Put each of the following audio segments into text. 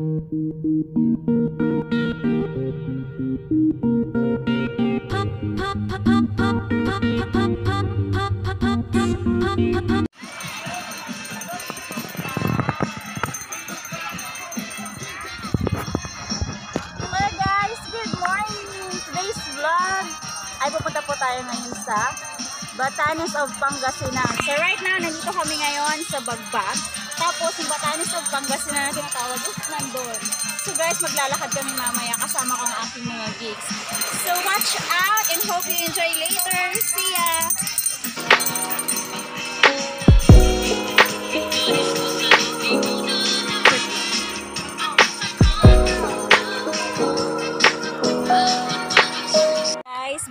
Ay pupunta po tayo ngayon sa Batanes of Pangasinan. So right now, nandito kami ngayon sa Bagbag. Tapos yung Batanes of Pangasinan na tinatawag is nandun. So guys, maglalakad kami mamaya kasama ko ang aking mga gigs. So watch out and hope you enjoy later. See ya!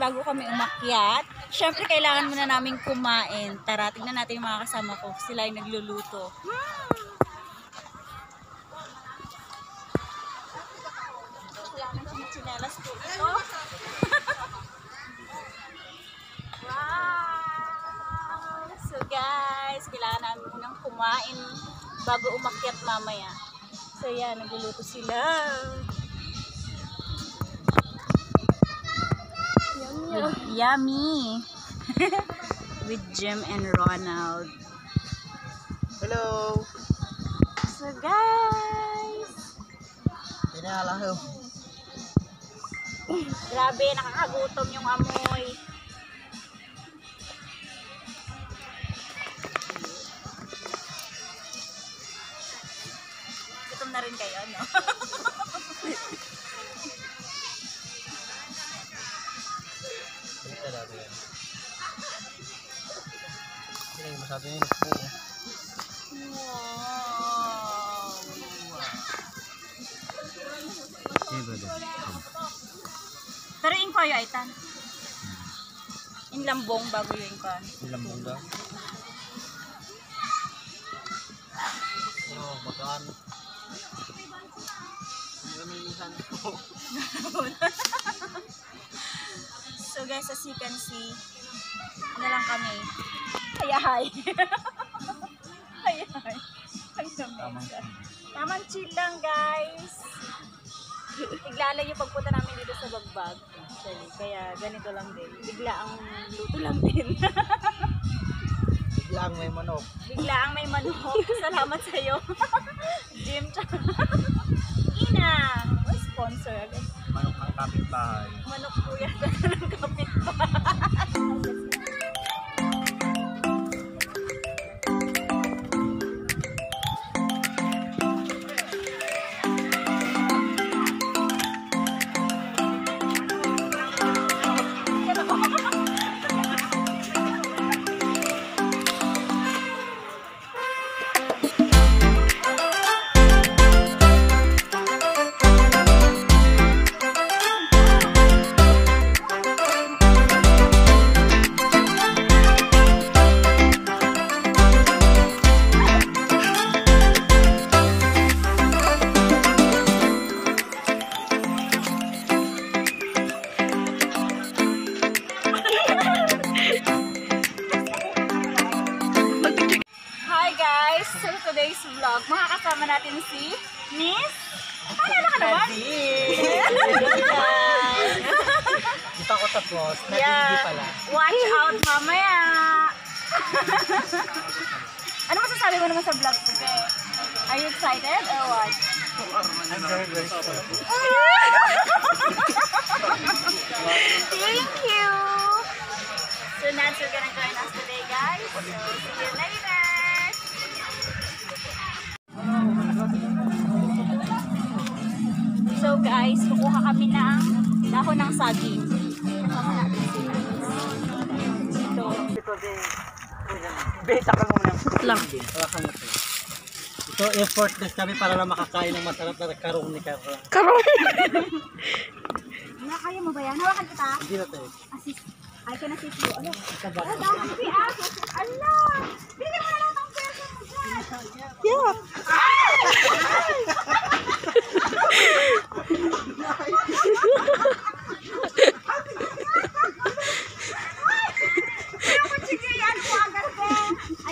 Bago kami umakyat, syempre kailangan muna namin kumain. Tara, tingnan natin yung mga kasama ko. Sila ay nagluluto. Kailangan sinichinelas ko ito. Wow! So guys, kailangan namin munang kumain bago umakyat mamaya. So yan, nagluluto sila. Yummy! With Jim and Ronald. Hello! So guys! Pinalaho. Grabe, nakakagutom yung amoy. Gutom na rin kayo, no? Masabi niyo po. Wow! Pero yung koyo ay tan. In lambong bago yung kan. In lambong daw. Oh, bagaan. So guys, as you can see, na lang kami. Hayahay. Hayahay. Tamang chill lang guys. Iglalayo pagpunta namin dito sa Bagbag. Actually, kaya ganito lang din. Bigla ang luto lang din. Bigla ang may manok. Bigla ang may manok. Salamat sa iyo. Jim. Ina. Sponsor agad. Manok ang kapitbahay. Manok po yan ng kapitbahay. So today's vlog, makakasama natin si Miss. Ano ka naman? Kita ko tapos, natindi pala. Watch out mamaya. Ano masasabi mo naman sa vlog today? Are you excited or what? I'm very excited. Thank you. So Nads are gonna join us today, guys. So see you later. So guys, kukuha kami ng dahon ng saging. Beta ka muna. Lang. Ito, effortless kami para lang makakain ng masarap na karong ni Karong. Karong? Kaya mo ba yan? Hawakan kita? Hindi na tayo. Assist. I can assist you. Ano? Ano? Ano? Bili mo na lang ng person mo dyan. Yeah.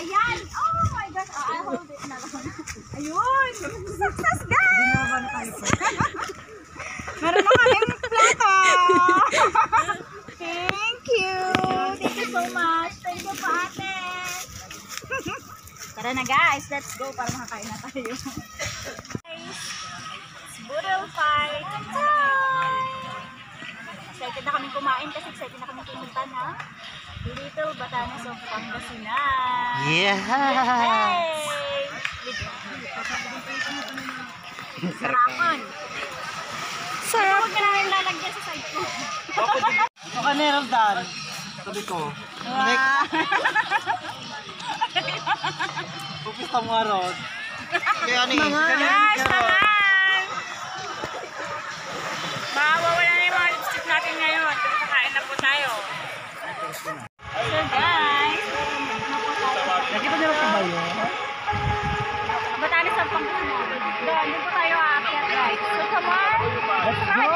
Ayan! Oh my gosh! I hold it na lang. Ayun! Success guys! Meron na kaming plato. Thank you. Thank you so much. Thank you po, ate. Tara na guys, let's go para makakain na tayo. Guys, it's Budol fight time! Excited na kaming kumain kasi excited na kaming pumunta na Little Batanes of Pangasinan. Yeah! Hey! Sarapan! Sarap! Huwag ka namin lalagyan sa side ko. Ito ka meron dan. Sabi ko. Pupista mo aron. Kaya ni. Guys, naman! Mawawala na yung mga lipstick natin ngayon. Kakain na po tayo. So guys, Nakita niyo pa ba yun? Batanes ang Pangasinan. Doon po tayo aakyat guys. So come on! Let's go!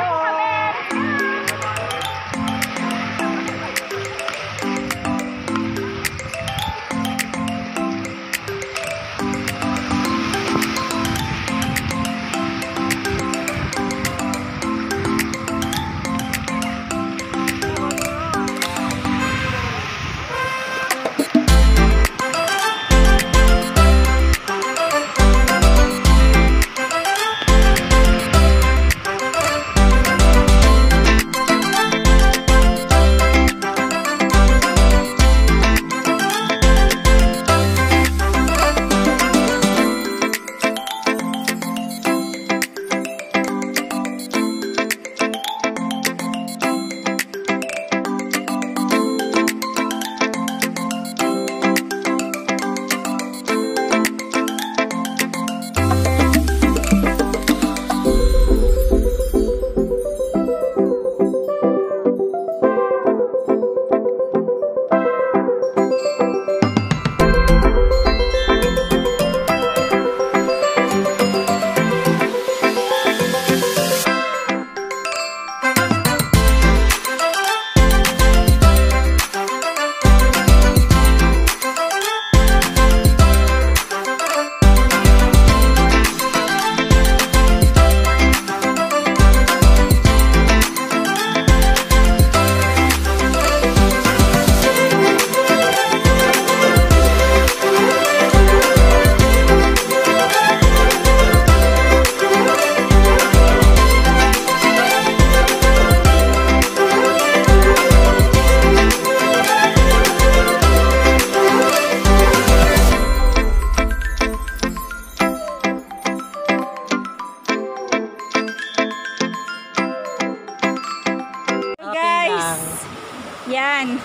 Yan.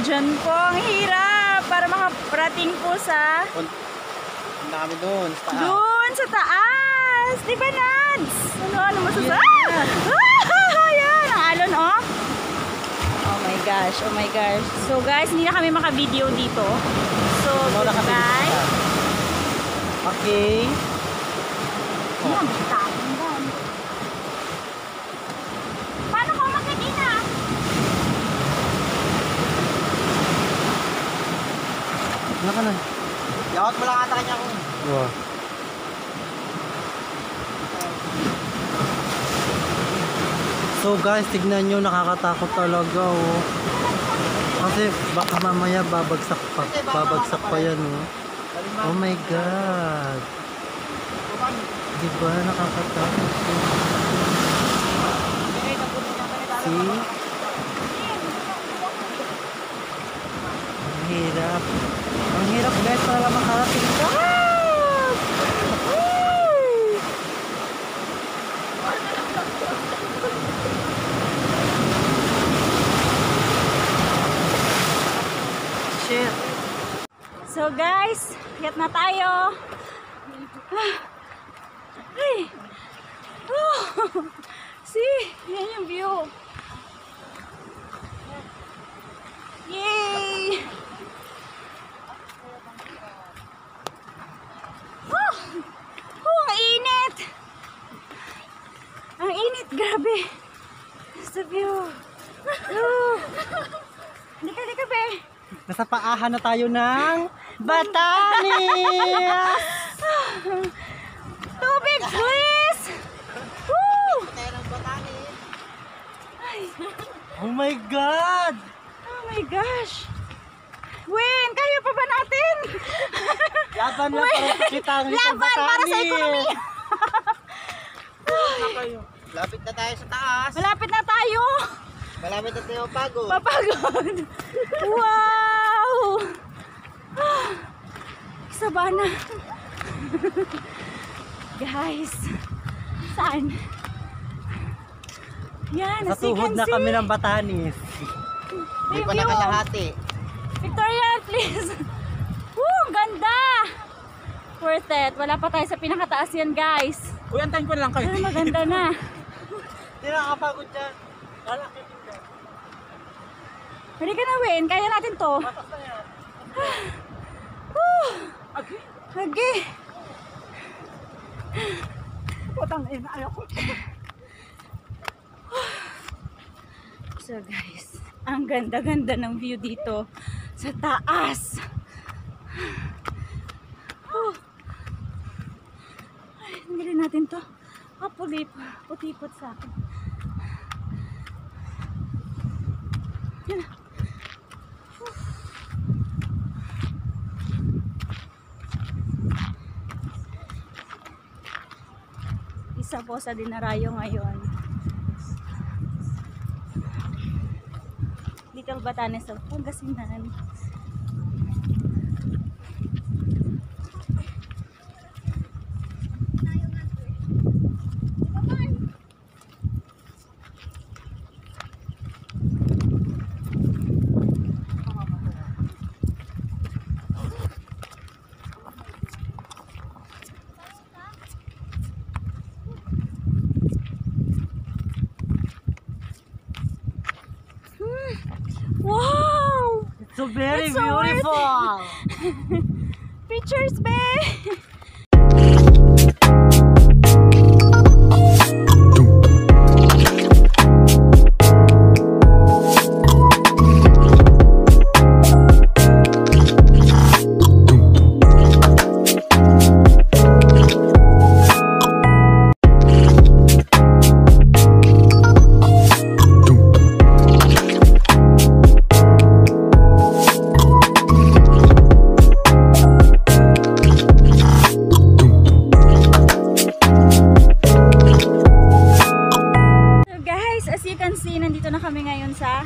Diyan po ang hirap para makaparating po sa... Ang dami doon. Doon sa taas. Di ba, Nads? Ano masasabi? Ah! Yan. Ang alon, oh. Oh my gosh. Oh my gosh. So guys, hindi na kami maka-video dito. So, goodbye. Okay. Yan. Taong doon. Paano ko makikita? Naka na. Yawat mo lang ata kanya ko. Wow. So guys, tignan nyo, nakakatakot talaga oh. Kasi baka mamaya babagsak pa yan oh. Oh my god. Diba nakakatakot oh. See? Ang hirap. Ang hirap guys para makarating ka. Shit. So guys, hit na tayo. Ay. Oh. See, yan yung view. Yay! Oh, ang init! Ang init, grabe. Sa view. Oh. Dika, be. Nasa paahan na tayo ng Batanes! Tubig, please! Oh my God! Oh my gosh! Win! Kaya pa ba natin? Laban na para kita ang Laban para sa ekonomiya! Lapit na tayo sa taas. Malapit na tayo! Malapit na tayo pagod. Mapagod! Wow! Saba na. Guys, saan? Yan, Sa tuhod na kami ng Batanes. Hindi pa nakalahati. Victoria, please. Woo, ganda. Worth it. Wala pa tayo sa pinakataas yan, guys. Uy, antayin ko lang kayo. Maganda na. Hindi nakakapagod dyan. Lalaki din dyan. Pwede ka na, Win. Kaya natin to. Matas na yan. Agi. Putang ina, ayaw ko. So guys, ang ganda-ganda ng view dito sa taas. Ay, tanggalin natin to. Putipot sa akin. Yan. Isa po sa dinarayo ngayon. Little Batanes of Pangasinan. Wow! So very It's so beautiful. Pictures, babe! Nandito na kami ngayon sa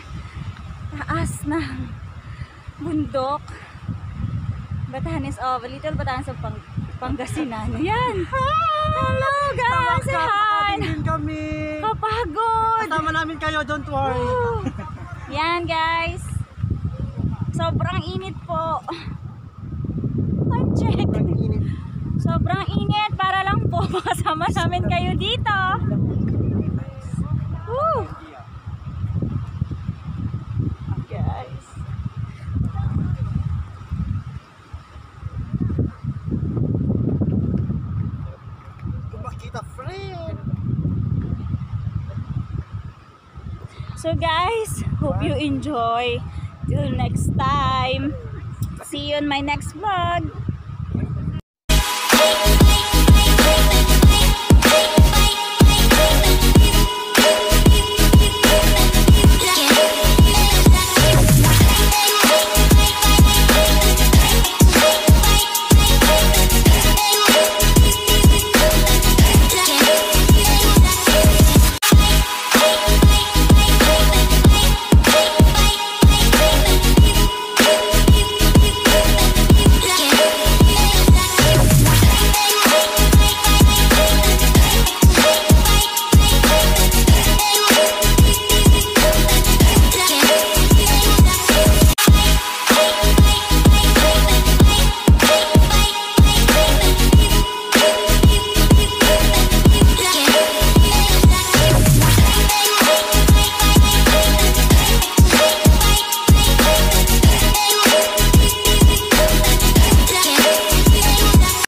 taas ng bundok Batanes of Little Batanes of Pangasinan. Yan! Hello guys! Hi! Kami. Kapagod! Kasama namin kayo, don't worry. Yan guys! Sobrang init po. Check! Sobrang init para lang po makasama namin kayo dito. Woo! Guys. Kumakita, friend. So guys, hope you enjoy. Till next time. See you in my next vlog.